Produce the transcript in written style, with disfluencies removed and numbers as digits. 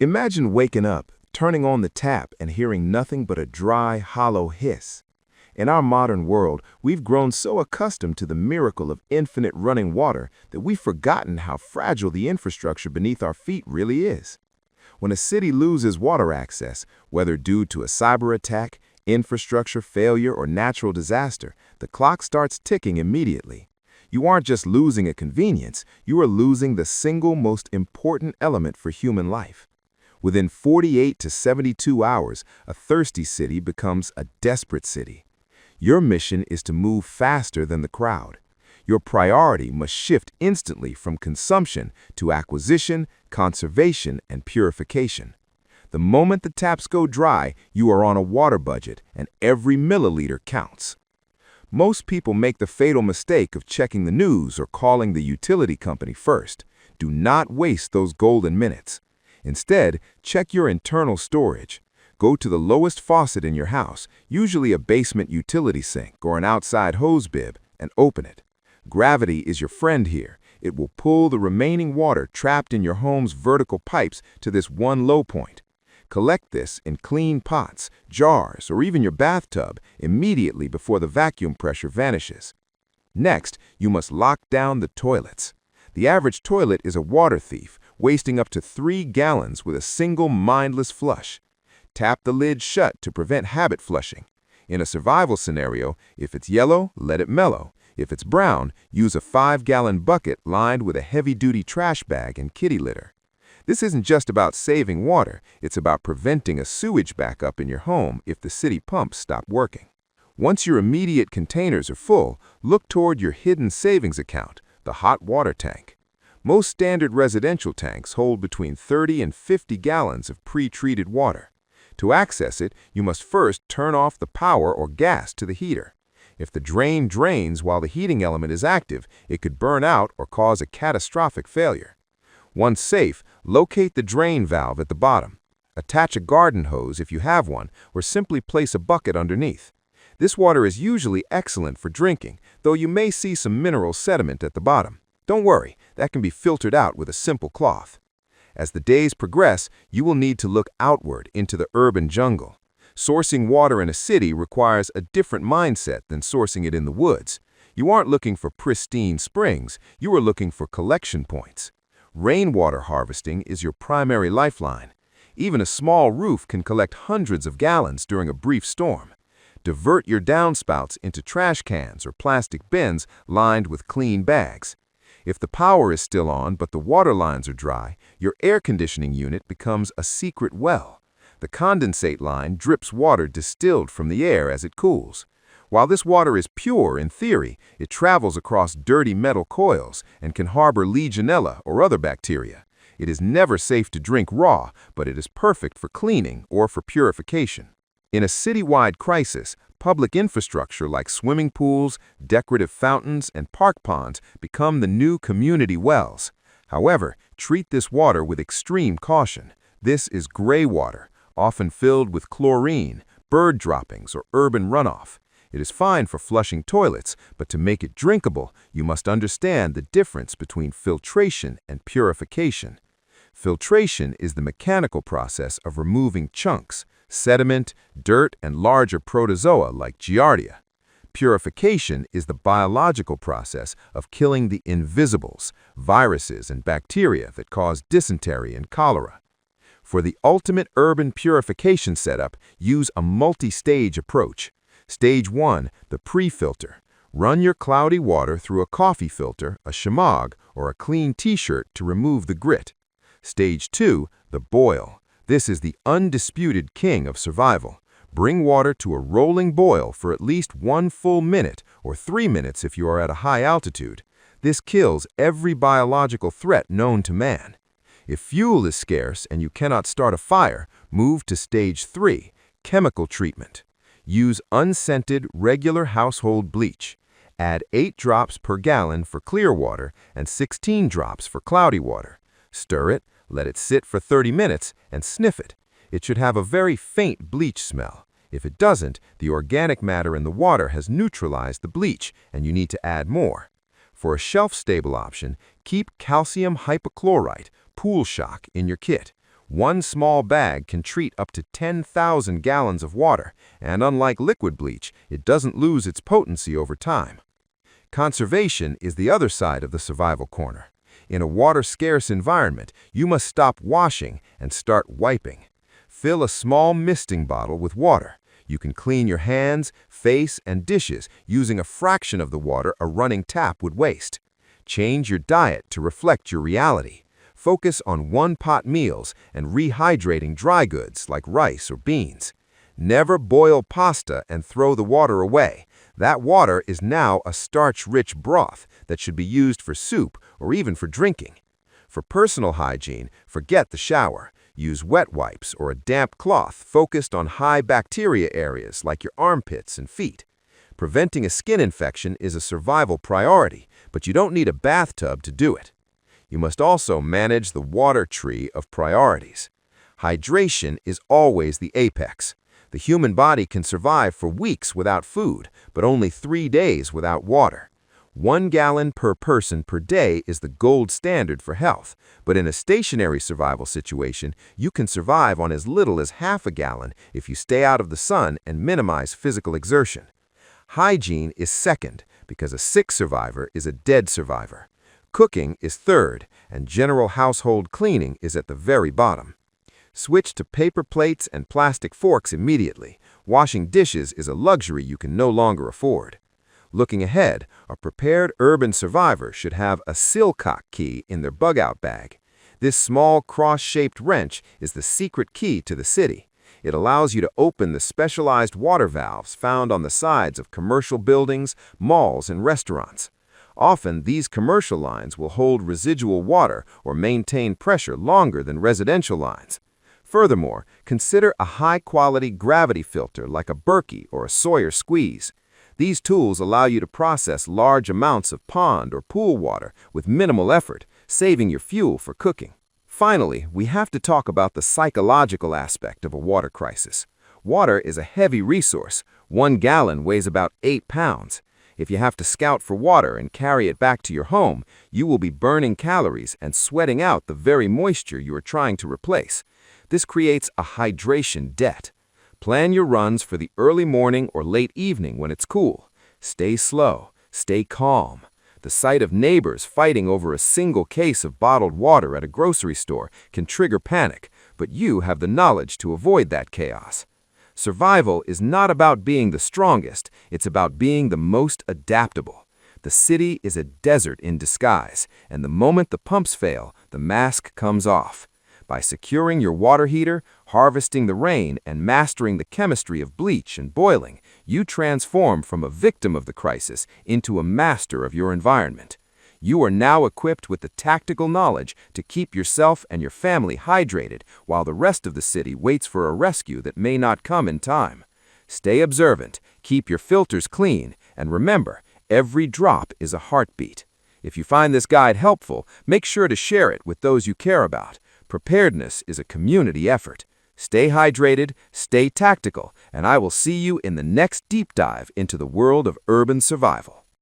Imagine waking up, turning on the tap, and hearing nothing but a dry, hollow hiss. In our modern world, we've grown so accustomed to the miracle of infinite running water that we've forgotten how fragile the infrastructure beneath our feet really is. When a city loses water access, whether due to a cyber attack, infrastructure failure, or natural disaster, the clock starts ticking immediately. You aren't just losing a convenience, you are losing the single most important element for human life. Within 48 to 72 hours, a thirsty city becomes a desperate city. Your mission is to move faster than the crowd. Your priority must shift instantly from consumption to acquisition, conservation, and purification. The moment the taps go dry, you are on a water budget, and every milliliter counts. Most people make the fatal mistake of checking the news or calling the utility company first. Do not waste those golden minutes. Instead, check your internal storage. Go to the lowest faucet in your house, usually a basement utility sink or an outside hose bib, and open it. Gravity is your friend here. It will pull the remaining water trapped in your home's vertical pipes to this one low point. Collect this in clean pots, jars, or even your bathtub immediately before the vacuum pressure vanishes. Next, you must lock down the toilets. The average toilet is a water thief, wasting up to 3 gallons with a single mindless flush. Tap the lid shut to prevent habit flushing. In a survival scenario, if it's yellow, let it mellow. If it's brown, use a 5-gallon bucket lined with a heavy-duty trash bag and kitty litter. This isn't just about saving water, it's about preventing a sewage backup in your home if the city pumps stop working. Once your immediate containers are full, look toward your hidden savings account, the hot water tank. Most standard residential tanks hold between 30 and 50 gallons of pre-treated water. To access it, you must first turn off the power or gas to the heater. If the drain drains while the heating element is active, it could burn out or cause a catastrophic failure. Once safe, locate the drain valve at the bottom. Attach a garden hose if you have one, or simply place a bucket underneath. This water is usually excellent for drinking, though you may see some mineral sediment at the bottom. Don't worry, that can be filtered out with a simple cloth. As the days progress, you will need to look outward into the urban jungle. Sourcing water in a city requires a different mindset than sourcing it in the woods. You aren't looking for pristine springs, you are looking for collection points. Rainwater harvesting is your primary lifeline. Even a small roof can collect hundreds of gallons during a brief storm. Divert your downspouts into trash cans or plastic bins lined with clean bags. If the power is still on but the water lines are dry, your air conditioning unit becomes a secret well. The condensate line drips water distilled from the air as it cools. While this water is pure in theory, it travels across dirty metal coils and can harbor Legionella or other bacteria. It is never safe to drink raw, but it is perfect for cleaning or for purification. In a citywide crisis, public infrastructure like swimming pools, decorative fountains, and park ponds become the new community wells. However, treat this water with extreme caution. This is gray water, often filled with chlorine, bird droppings, or urban runoff. It is fine for flushing toilets, but to make it drinkable, you must understand the difference between filtration and purification. Filtration is the mechanical process of removing chunks, sediment, dirt, and larger protozoa like Giardia. Purification is the biological process of killing the invisibles, viruses, and bacteria that cause dysentery and cholera. For the ultimate urban purification setup, use a multi-stage approach. Stage 1, the pre-filter. Run your cloudy water through a coffee filter, a shemagh, or a clean t-shirt to remove the grit. Stage 2, the boil. This is the undisputed king of survival. Bring water to a rolling boil for at least 1 full minute, or 3 minutes if you are at a high altitude. This kills every biological threat known to man. If fuel is scarce and you cannot start a fire, move to Stage 3, chemical treatment. Use unscented, regular household bleach. Add 8 drops per gallon for clear water and 16 drops for cloudy water. Stir it, let it sit for 30 minutes, and sniff it. It should have a very faint bleach smell. If it doesn't, the organic matter in the water has neutralized the bleach, and you need to add more. For a shelf-stable option, keep calcium hypochlorite, pool shock, in your kit. One small bag can treat up to 10,000 gallons of water, and unlike liquid bleach, it doesn't lose its potency over time. Conservation is the other side of the survival corner. In a water-scarce environment, you must stop washing and start wiping. Fill a small misting bottle with water. You can clean your hands, face, and dishes using a fraction of the water a running tap would waste. Change your diet to reflect your reality. Focus on one-pot meals and rehydrating dry goods like rice or beans. Never boil pasta and throw the water away. That water is now a starch-rich broth that should be used for soup or even for drinking. For personal hygiene, forget the shower. Use wet wipes or a damp cloth focused on high bacteria areas like your armpits and feet. Preventing a skin infection is a survival priority, but you don't need a bathtub to do it. You must also manage the water tree of priorities. Hydration is always the apex. The human body can survive for weeks without food, but only 3 days without water. 1 gallon per person per day is the gold standard for health, but in a stationary survival situation, you can survive on as little as half a gallon if you stay out of the sun and minimize physical exertion. Hygiene is second, because a sick survivor is a dead survivor. Cooking is third, and general household cleaning is at the very bottom. Switch to paper plates and plastic forks immediately. Washing dishes is a luxury you can no longer afford. Looking ahead, a prepared urban survivor should have a Silcock key in their bug-out bag. This small cross-shaped wrench is the secret key to the city. It allows you to open the specialized water valves found on the sides of commercial buildings, malls, and restaurants. Often, these commercial lines will hold residual water or maintain pressure longer than residential lines. Furthermore, consider a high-quality gravity filter like a Berkey or a Sawyer squeeze. These tools allow you to process large amounts of pond or pool water with minimal effort, saving your fuel for cooking. Finally, we have to talk about the psychological aspect of a water crisis. Water is a heavy resource. 1 gallon weighs about 8 pounds. If you have to scout for water and carry it back to your home, you will be burning calories and sweating out the very moisture you are trying to replace. This creates a hydration debt. Plan your runs for the early morning or late evening when it's cool. Stay slow, stay calm. The sight of neighbors fighting over a single case of bottled water at a grocery store can trigger panic, but you have the knowledge to avoid that chaos. Survival is not about being the strongest, it's about being the most adaptable. The city is a desert in disguise, and the moment the pumps fail, the mask comes off. By securing your water heater, harvesting the rain, and mastering the chemistry of bleach and boiling, you transform from a victim of the crisis into a master of your environment. You are now equipped with the tactical knowledge to keep yourself and your family hydrated while the rest of the city waits for a rescue that may not come in time. Stay observant, keep your filters clean, and remember, every drop is a heartbeat. If you find this guide helpful, make sure to share it with those you care about. Preparedness is a community effort. Stay hydrated, stay tactical, and I will see you in the next deep dive into the world of urban survival.